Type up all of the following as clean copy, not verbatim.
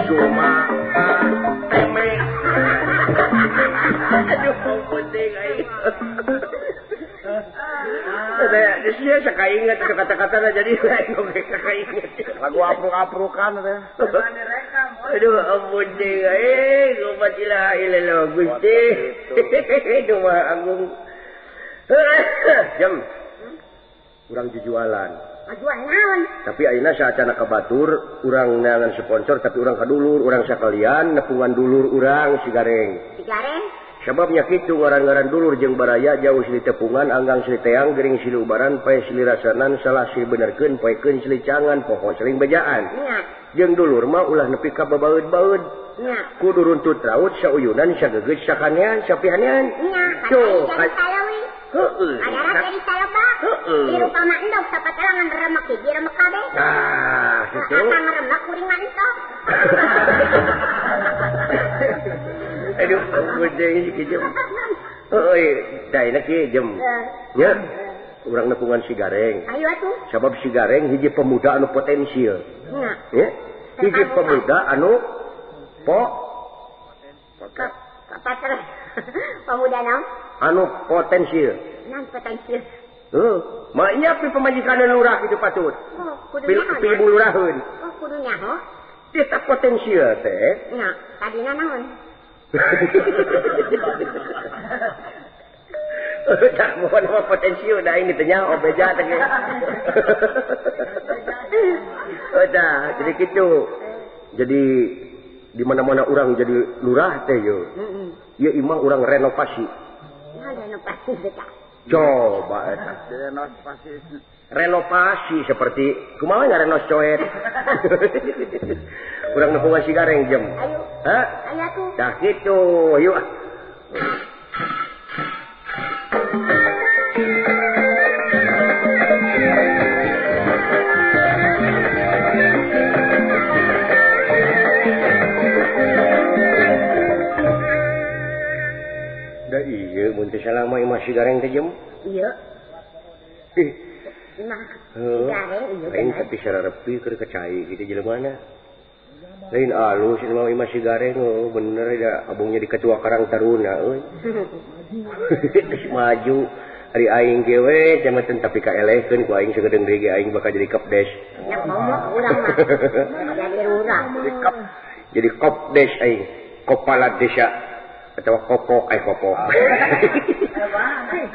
Sumaka temeh. Aduh, penting aing. Dia sakainget kata-kata jadi lain oke sakainget. Lagu apruk-aprukan teh. Aduh, ampun deh. Gubat ilah ilah Gusti. Aduh, mah agung. Jam. Urang jujualan. Jual naon? Tapi ayeuna saacana kabatur, urang neangan sponsor tapi urang kadulur, urang sakalian nepungan dulur urang Sigareng. Sigareng? Sebabnya kitu ngaran-ngaran dulur jeung baraya jauh silih tepungan anggang silih teang gering silih ubaran pae silih rasanan salah silih benerkeun paekeun silih cangan poho silih bejaan. Nya. Jeung dulur mah ulah nepi ka babaeud-baeud. Nya. Kudu runtut raut sauyunan sagegeut sakanean sapihanean. Nya. Tuh, heeh. Ada jadi saloba. Heeh. Di rupama endog sapatelangan remek di remek kabeh. Nah, kitu. Akang remek kuring mah entok. Aduh, gede kitu. Oi, da enak kieu jem. Nya. Urang nepungan Sigareng. Ayo atuh. Sabab Sigareng hiji pemuda anu potensial. Nya. Ya. Hiji pemuda anu Pater. Pemuda naon? anu potensial. Naon potensial? Mak nya pi pamajikan lurah kitu patut. Oh, kudu Pi naon? ibu luraheun. Oh, kudu nyaho. Eta potensial teh. Nya, tadina naon? Tak mohon mah potensial da ini teh nya obeja teh. Udah, jadi gitu. Jadi di mana-mana orang jadi lurah teh yo. Ya imah orang renovasi. Ya renovasi eta. Coba eta. Renovasi seperti kumaha nya renos coet. Urang nepungan Sigareng jem. Ayo. Hah? Ayo atuh. Dah gitu. Yuk. Da iya mun teh salama imah Sigareng teh jem. Iya. Nah, Sigareng iya. Lain tapi sararepi keur kecai gitu jelemana. Lain alus imah imah Sigareng bener da abungnya di ketua Karang Taruna euy. Geus maju ari aing ge we jameun tapi kaelehkeun ku aing sagedeng deui aing bakal jadi kapdes. Nya ngomong urang mah. Jadi urang. Jadi kapdes aing, kepala desa. Atau kopok kopok.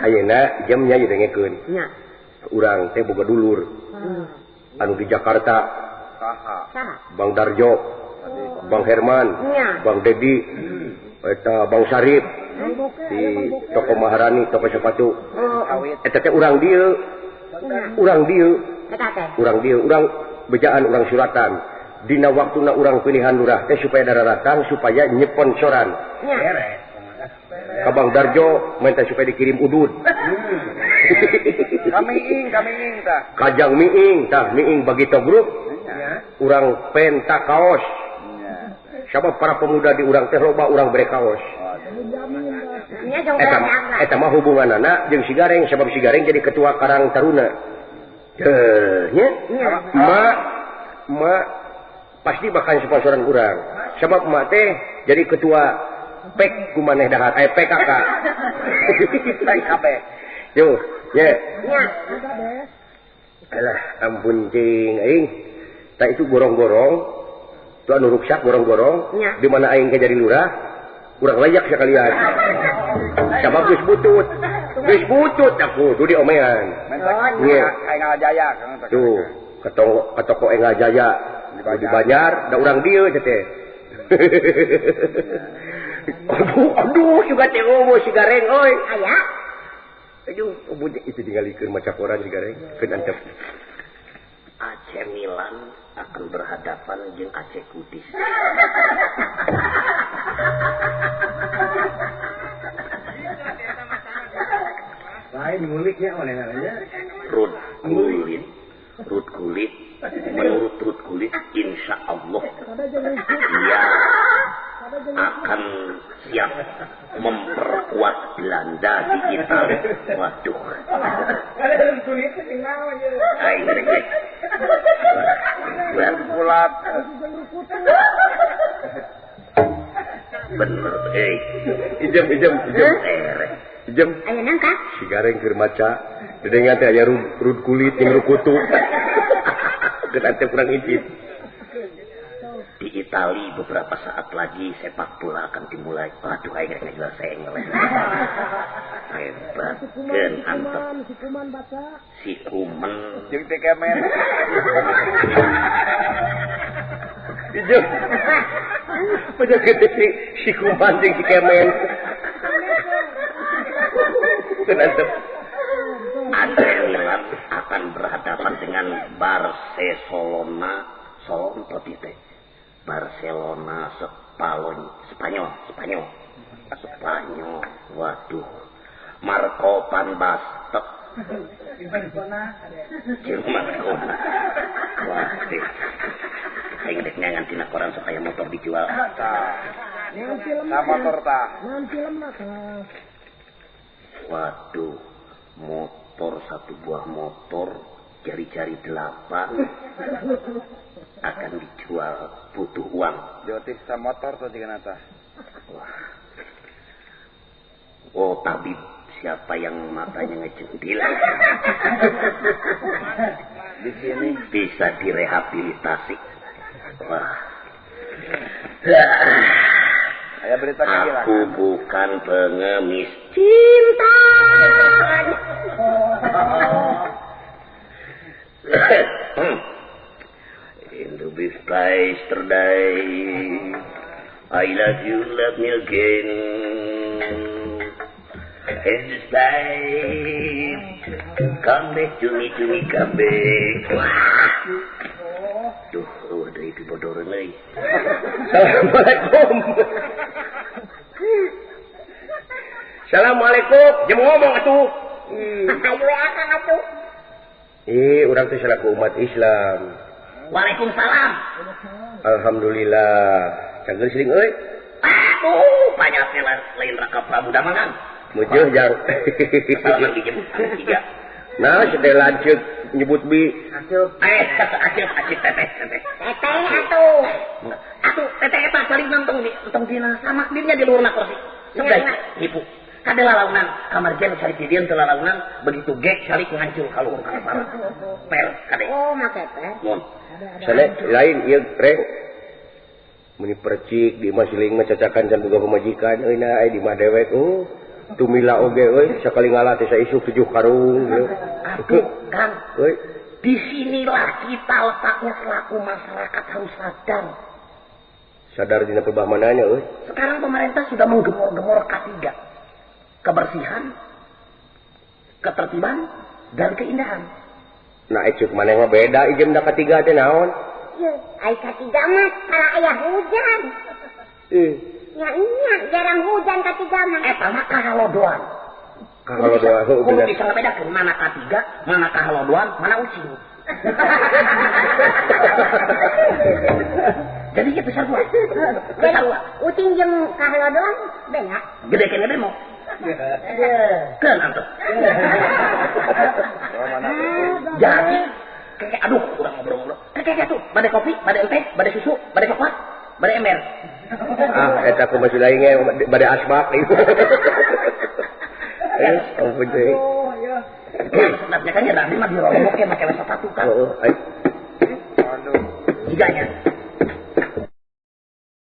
Ayeuna jamnya ieu dengekeun. Nya. Urang teh boga dulur. Anu di Jakarta. Saha? Bang Darjo. Bang Herman. Nya. Bang Dedi. Eta Bang Sarip. Di toko Maharani, toko sepatu. Eta teh urang dieu. Urang dieu. Eta teh. Urang dieu, urang bejaan urang suratan. Dina waktuna urang pilihan lurah teh supaya dararatan supaya nyeponsoran. Nya. Ka Bang Darjo minta supaya dikirim udud. Kami ing tah. Kajang miing tah miing Bagito Group. Urang penta kaos. Sabab para pemuda di urang teh loba urang bere kaos. Nya jonggrang Eta mah hubunganana jeung Sigareng sabab Sigareng jadi ketua Karang Taruna. Nya. Ma pasti bakal sponsoran urang. Sebab emak teh jadi ketua PEK kumaneh dahat PKK. PKP. Yo, ye. Nya. Alah, ampun cing aing. Tak itu gorong-gorong. Tu anu ruksak gorong-gorong. Di mana aing ke jadi lurah, urang layak sekalian. Sabab geus butut. Geus butut aku tu diomean. Nya, Engal Jaya kan. Tuh, ke toko Engal Jaya. Di Banjar, da urang dieu teh. Aduh, juga teh Sigareng euy. Aya. Aduh, itu tinggalikeun maca koran Sigareng. Keun antep. AC Milan akan berhadapan jeung AC Kudus. Lain nguliknya mana namanya? Rut kulit. Menurut Rut kulit, insya Allah dia akan siap memperkuat Belanda di Italia. Waduh. Bulat. Bener tuh. Ijem. Ijem. Ayo nangka. Si Gareng keur maca. Dedengan teh aya rud kulit jeung rukutu. Geus teh kurang izin. Di Itali beberapa saat lagi sepak bola akan dimulai. Aduh, aing rek ngajual sengel. Hebat. Keun antep. Si Kuman. Jeung teh kemen. Ijem. Pada gede si Kuman jeung si Kemen. Keun antep. AC Milan akan berhadapan dengan Barcelona. Barcelona Spanyol. Waduh. Marco Van Basten. Marco. Wah, aing rek ngangan tina koran supaya motor dijual. Nah, motor tah. Waduh. Motor, satu buah motor, jari-jari 8 akan dijual, butuh uang. Jotis sa motor tuh jeung tah. Wah. Oh, tabib siapa yang matanya ngejendil? Di sini bisa direhabilitasi. Wah. Aya berita kehilangan. Aku bukan pengemis cinta. In the big place today, I love you, love me again. In this time, come back to me, come back. Wah. Duh, ada itu bodoran lagi. Assalamualaikum. Assalamualaikum. Jam ngomong atuh. Ayo akan atuh. Urang teh salaku umat Islam. Waalaikumsalam. Alhamdulillah. Cager sering euy. Banyak teh lain raka Prabu Damangan. Mujeuh jar. Salaman di jam 3. Nah, sedih lanjut nyebut bi. Asup. Asip teteh. Teteh atuh. Atuh teteh eta saling nonton dina sama dirinya di luarna kursi. Sebelah hipu. Kada lalaunan kamar jen cari didian teu lalaunan begitu gek cari ngancur ka luhur ka parah. Per kade. Oh, make per. Mun. Sale lain ieu rek. Muni percik di masiling mah cacakan can boga pamajikan euy di mah dewek. Tumila oge euy sakali ngalah teh saisuk 7 karung. Atuh, Kang. Euy. Disinilah kita letaknya selaku masyarakat harus sadar. Sadar dina perbah mananya euy. Sekarang pemerintah sudah menggemor-gemor K3. Kebersihan, ketertiban, dan keindahan. Nah, cuk maneh mah beda ijem da K3 teh naon? Ye, ai K3 mah para aya hujan. Ya iya, jarang hujan K3 mah. Eta mah kahalodoan. Kahalodoan, heuh bener. Kudu bisa ngebedakeun mana K3, mana kahalodoan, mana ucing. Jadi gitu sarua. Sarua. Ucing jeung kahalodoan beda. Gede kene demo. Kan antum. Jadi kayak aduh kurang ngobrol-ngobrol. Kayak tuh, badai kopi, badai teh, badai susu, badai coklat, badai ember. Eta ku masih lain ge badai asbak itu. Ampun teh. Sebenarnya kan ya mah dirobok ya make sepatu kan. Heeh. Aduh. Jiganya